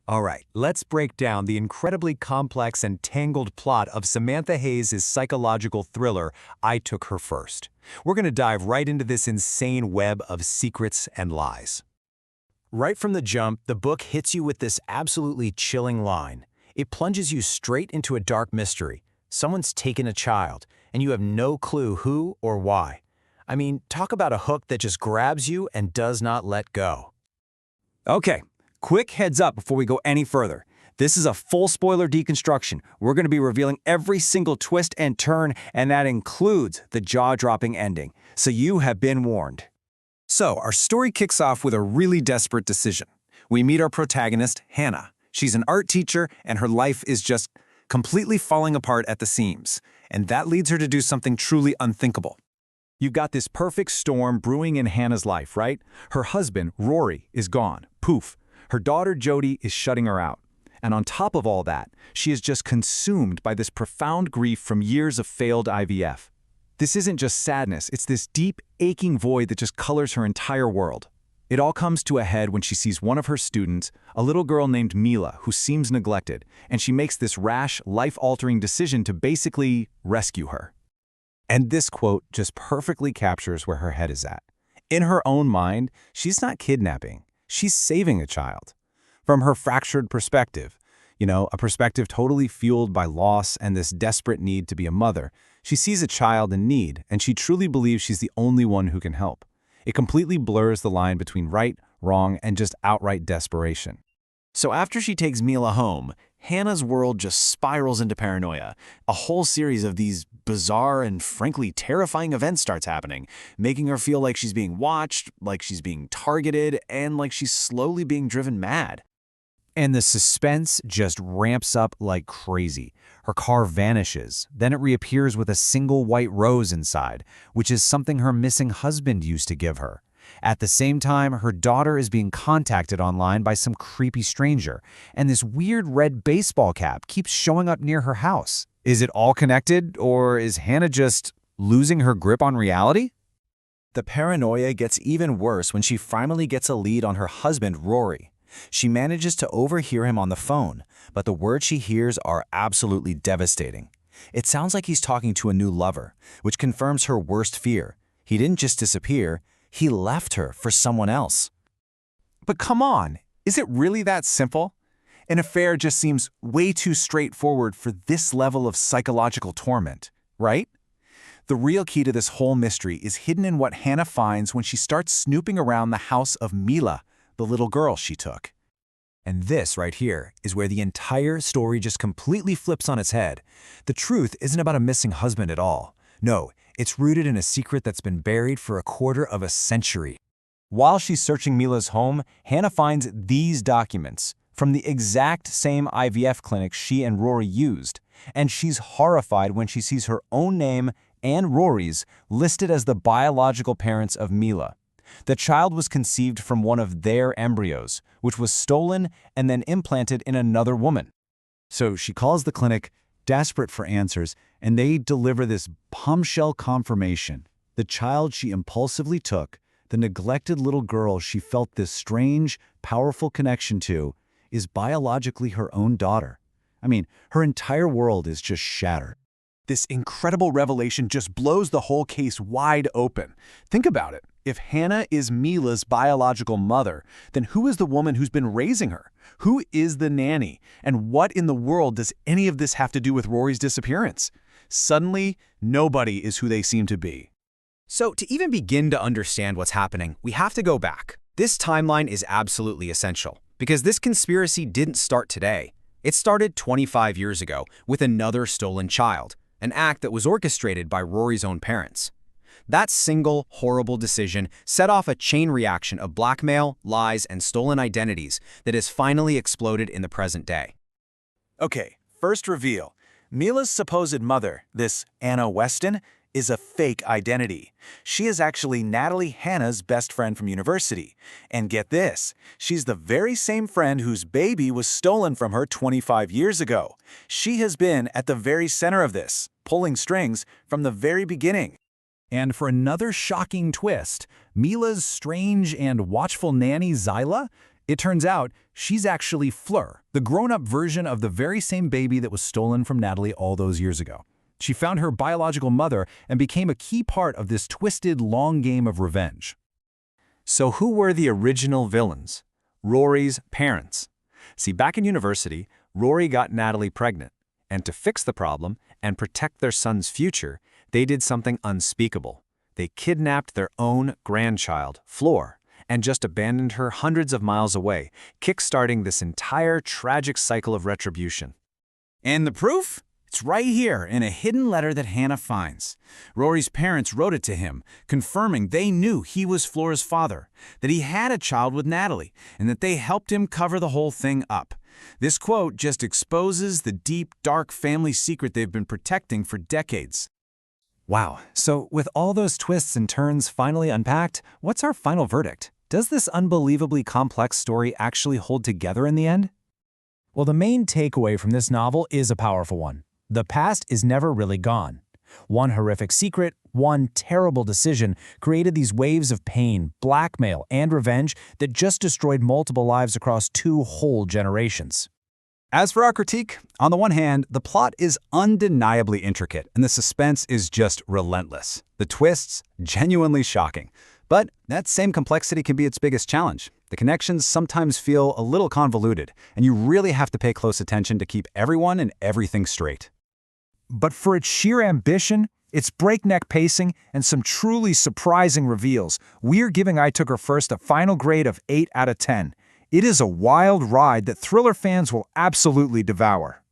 All right, let's break down the incredibly complex and tangled plot of Samantha Hayes' psychological thriller, I Took Her First. We're going to dive right into this insane web of secrets and lies. Right from the jump, the book hits you with this absolutely chilling line. It plunges you straight into a dark mystery. Someone's taken a child, and you have no clue who or why. I mean, talk about a hook that just grabs you and does not let go. Okay, quick heads up before we go any further. This is a full spoiler deconstruction. We're going to be revealing every single twist and turn, and that includes the jaw-dropping ending. So you have been warned. So, our story kicks off with a really desperate decision. We meet our protagonist, Hannah. She's an art teacher, and her life is just completely falling apart at the seams. And that leads her to do something truly unthinkable. You've got this perfect storm brewing in Hannah's life, right? Her husband, Rory, is gone. Poof. Her daughter, Jody, is shutting her out. And on top of all that, she is just consumed by this profound grief from years of failed IVF. This isn't just sadness, it's this deep, aching void that just colors her entire world. It all comes to a head when she sees one of her students, a little girl named Mila, who seems neglected, and she makes this rash, life-altering decision to basically rescue her. And this quote just perfectly captures where her head is at. In her own mind, she's not kidnapping, she's saving a child. From her fractured perspective, a perspective totally fueled by loss and this desperate need to be a mother, she sees a child in need, and she truly believes she's the only one who can help. It completely blurs the line between right, wrong, and just outright desperation. So after she takes Mila home, Hannah's world just spirals into paranoia. A whole series of these bizarre and frankly terrifying events starts happening, making her feel like she's being watched, like she's being targeted, and like she's slowly being driven mad. And the suspense just ramps up like crazy. Her car vanishes, then it reappears with a single white rose inside, which is something her missing husband used to give her. At the same time, her daughter is being contacted online by some creepy stranger, and this weird red baseball cap keeps showing up near her house. Is it all connected, or is Hannah just losing her grip on reality? The paranoia gets even worse when she finally gets a lead on her husband, Rory. She manages to overhear him on the phone, but the words she hears are absolutely devastating. It sounds like he's talking to a new lover, which confirms her worst fear. He didn't just disappear, he left her for someone else. But come on, is it really that simple? An affair just seems way too straightforward for this level of psychological torment, right? The real key to this whole mystery is hidden in what Hannah finds when she starts snooping around the house of Mila, the little girl she took. And this right here is where the entire story just completely flips on its head. The truth isn't about a missing husband at all. No, it's rooted in a secret that's been buried for a quarter of a century. While she's searching Mila's home, Hannah finds these documents from the exact same IVF clinic she and Rory used, and she's horrified when she sees her own name and Rory's listed as the biological parents of Mila. The child was conceived from one of their embryos, which was stolen and then implanted in another woman. So she calls the clinic, desperate for answers, and they deliver this bombshell confirmation. The child she impulsively took, the neglected little girl she felt this strange, powerful connection to, is biologically her own daughter. I mean, her entire world is just shattered. This incredible revelation just blows the whole case wide open. Think about it. If Hannah is Mila's biological mother, then who is the woman who's been raising her? Who is the nanny? And what in the world does any of this have to do with Rory's disappearance? Suddenly, nobody is who they seem to be. So to even begin to understand what's happening, we have to go back. This timeline is absolutely essential, because this conspiracy didn't start today. It started 25 years ago with another stolen child, an act that was orchestrated by Rory's own parents. That single, horrible decision set off a chain reaction of blackmail, lies, and stolen identities that has finally exploded in the present day. Okay, first reveal. Mila's supposed mother, this Anna Weston, is a fake identity. She is actually Natalie Hannah's best friend from university. And get this, she's the very same friend whose baby was stolen from her 25 years ago. She has been at the very center of this, pulling strings from the very beginning. And for another shocking twist, Mila's strange and watchful nanny Zyla It turns out she's actually Fleur, the grown-up version of the very same baby that was stolen from Natalie all those years ago. She found her biological mother and became a key part of this twisted, long game of revenge. So who were the original villains? Rory's parents. See, back in university, Rory got Natalie pregnant, and to fix the problem and protect their son's future, they did something unspeakable. They kidnapped their own grandchild, Fleur, and just abandoned her hundreds of miles away, kickstarting this entire tragic cycle of retribution. And the proof? It's right here in a hidden letter that Hannah finds. Rory's parents wrote it to him, confirming they knew he was Fleur's father, that he had a child with Natalie, and that they helped him cover the whole thing up. This quote just exposes the deep, dark family secret they've been protecting for decades. Wow, so with all those twists and turns finally unpacked, what's our final verdict? Does this unbelievably complex story actually hold together in the end? Well, the main takeaway from this novel is a powerful one. The past is never really gone. One horrific secret, one terrible decision created these waves of pain, blackmail, and revenge that just destroyed multiple lives across 2 whole generations. As for our critique, on the one hand, the plot is undeniably intricate, and the suspense is just relentless. The twists, genuinely shocking. But that same complexity can be its biggest challenge. The connections sometimes feel a little convoluted, and you really have to pay close attention to keep everyone and everything straight. But for its sheer ambition, its breakneck pacing, and some truly surprising reveals, we're giving I Took Her First a final grade of 8 out of 10. It is a wild ride that thriller fans will absolutely devour.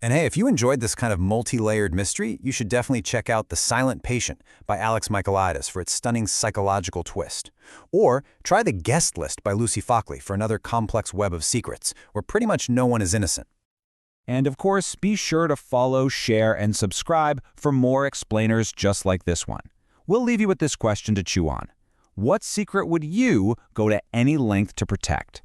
And hey, if you enjoyed this kind of multi-layered mystery, you should definitely check out The Silent Patient by Alex Michaelides for its stunning psychological twist. Or try The Guest List by Lucy Fockley for another complex web of secrets, where pretty much no one is innocent. And of course, be sure to follow, share, and subscribe for more explainers just like this one. We'll leave you with this question to chew on. What secret would you go to any length to protect?